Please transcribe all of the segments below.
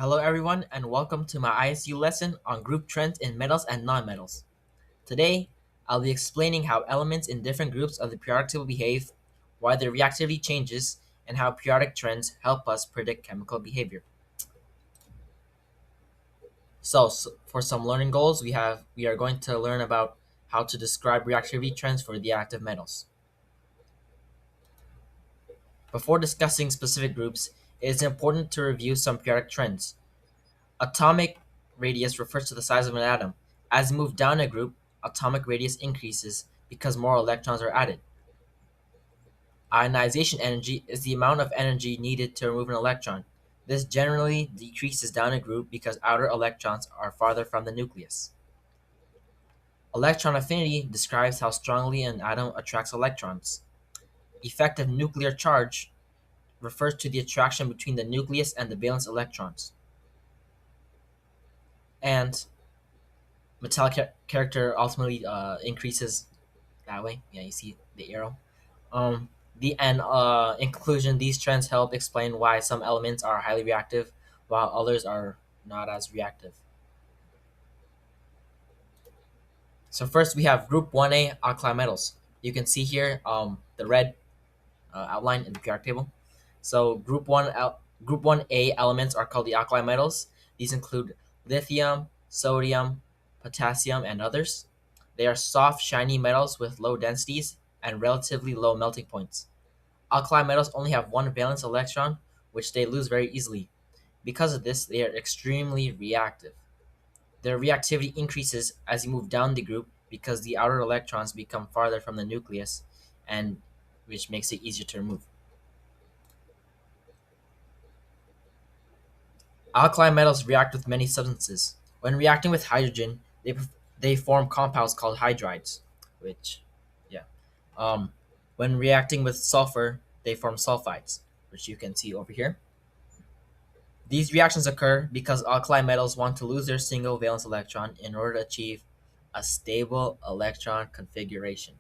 Hello everyone and welcome to my ISU lesson on group trends in metals and nonmetals. Today, I'll be explaining how elements in different groups of the periodic table behave, why their reactivity changes, and how periodic trends help us predict chemical behavior. So for some learning goals, we are going to learn about how to describe reactivity trends for the active metals. Before discussing specific groups, it is important to review some periodic trends. Atomic radius refers to the size of an atom. As you move down a group, atomic radius increases because more electrons are added. Ionization energy is the amount of energy needed to remove an electron. This generally decreases down a group because outer electrons are farther from the nucleus. Electron affinity describes how strongly an atom attracts electrons. Effective nuclear charge refers to the attraction between the nucleus and the valence electrons. And metallic character ultimately increases that way. Yeah, you see the arrow. Um, in conclusion, these trends help explain why some elements are highly reactive while others are not as reactive. So first we have Group 1A alkali metals. You can see here the red outline in the periodic table. So Group 1A elements are called the alkali metals. These include lithium, sodium, potassium, and others. They are soft, shiny metals with low densities and relatively low melting points. Alkali metals only have one valence electron, which they lose very easily. Because of this, they are extremely reactive. Their reactivity increases as you move down the group because the outer electrons become farther from the nucleus, and which makes it easier to remove. Alkali metals react with many substances. When reacting with hydrogen, they form compounds called hydrides, which, yeah. Um, when reacting with sulfur, they form sulfides, which you can see over here. These reactions occur because alkali metals want to lose their single valence electron in order to achieve a stable electron configuration.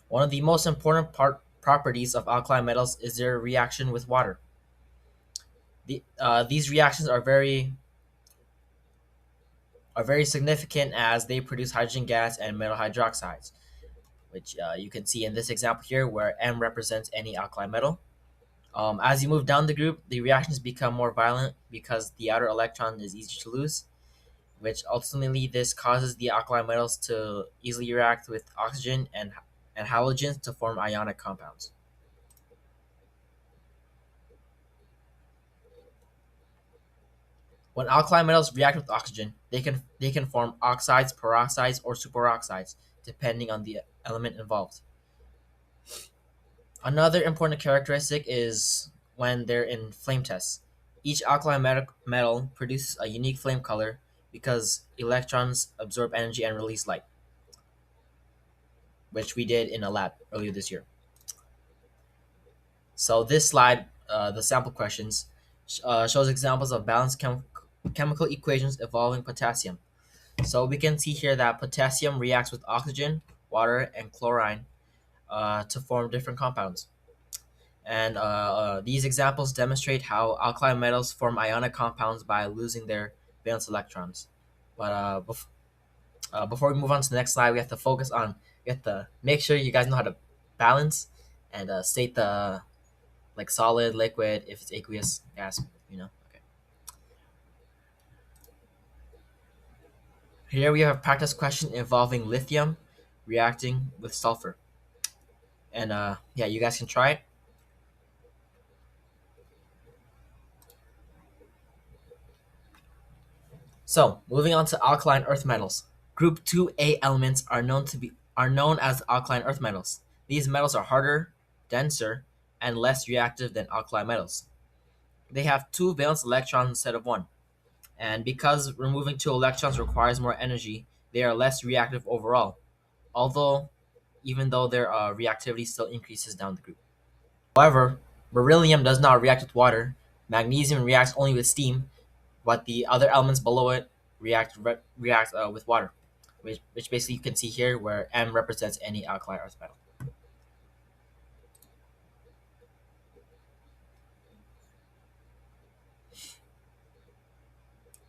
One of the most important properties of alkali metals is their reaction with water. These reactions are very significant as they produce hydrogen gas and metal hydroxides, which you can see in this example here where M represents any alkali metal. As you move down the group, the reactions become more violent because the outer electron is easier to lose, which ultimately this causes the alkali metals to easily react with oxygen and halogens to form ionic compounds. When alkali metals react with oxygen, they can form oxides, peroxides, or superoxides, depending on the element involved. Another important characteristic is when they're in flame tests. Each alkali metal produces a unique flame color because electrons absorb energy and release light, which we did in a lab earlier this year. So this slide, the sample questions, shows examples of balanced chemical equations involving potassium. So we can see here that potassium reacts with oxygen, water, and chlorine to form different compounds. And these examples demonstrate how alkali metals form ionic compounds by losing their valence electrons. But before we move on to the next slide, we have to make sure you guys know how to balance and state the like solid, liquid, if it's aqueous, gas, Okay. Here we have a practice question involving lithium reacting with sulfur. And yeah, you guys can try it. So, moving on to alkaline earth metals. Group 2A elements are known as alkaline earth metals. These metals are harder, denser, and less reactive than alkali metals. They have two valence electrons instead of one. And because removing two electrons requires more energy, they are less reactive overall. Although, even though their reactivity still increases down the group. However, beryllium does not react with water. Magnesium reacts only with steam, but the other elements below it react with water, which basically you can see here where M represents any alkali earth metal.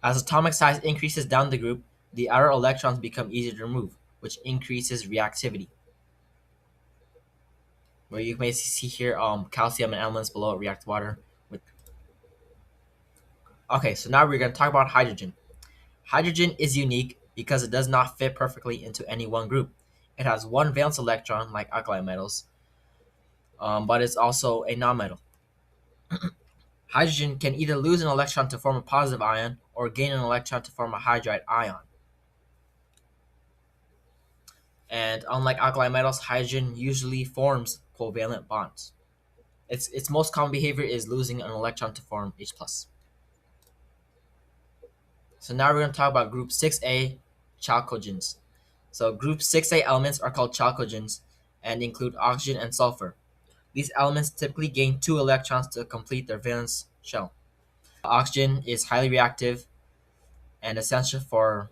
As atomic size increases down the group, the outer electrons become easier to remove, which increases reactivity. Where you may see here calcium and elements below it react to water. With Okay, so now we're going to talk about hydrogen. Hydrogen is unique because it does not fit perfectly into any one group. It has one valence electron, like alkali metals, but it's also a nonmetal. Hydrogen can either lose an electron to form a positive ion or gain an electron to form a hydride ion. And unlike alkali metals, hydrogen usually forms covalent bonds. Its most common behavior is losing an electron to form H plus. So now we're going to talk about group 6A chalcogens. So group 6A elements are called chalcogens and include oxygen and sulfur. These elements typically gain two electrons to complete their valence shell. Oxygen is highly reactive and essential for,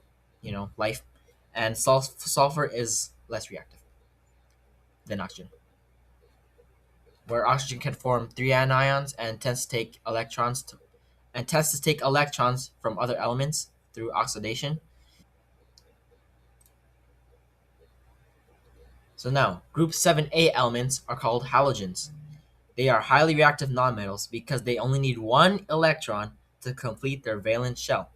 life, and sulfur is less reactive than oxygen. Where oxygen can form three anions and tends to take electrons from other elements through oxidation. So now, group 7A elements are called halogens. They are highly reactive nonmetals because they only need one electron to complete their valence shell.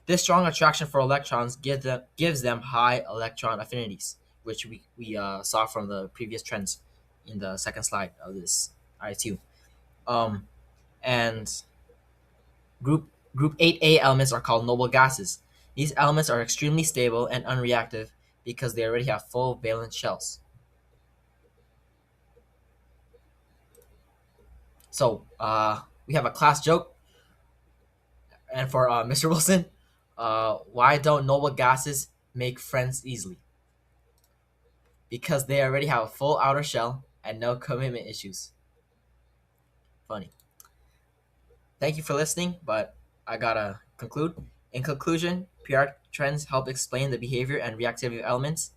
This strong attraction for electrons gives them high electron affinities, which we saw from the previous trends in the second slide of this ISU. Um, and group 8A elements are called noble gases. These elements are extremely stable and unreactive because they already have full valence shells. So we have a class joke, and for Mr. Wilson, why don't noble gases make friends easily? Because they already have a full outer shell and no commitment issues. Funny. Thank you for listening, but I gotta conclude. In conclusion, PR trends help explain the behavior and reactivity of elements.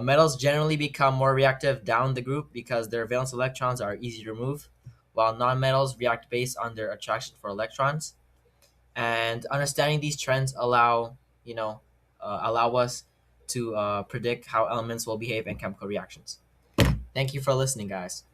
Metals generally become more reactive down the group because their valence electrons are easy to remove, while nonmetals react based on their attraction for electrons. And understanding these trends allow us to predict how elements will behave in chemical reactions. Thank you for listening, guys.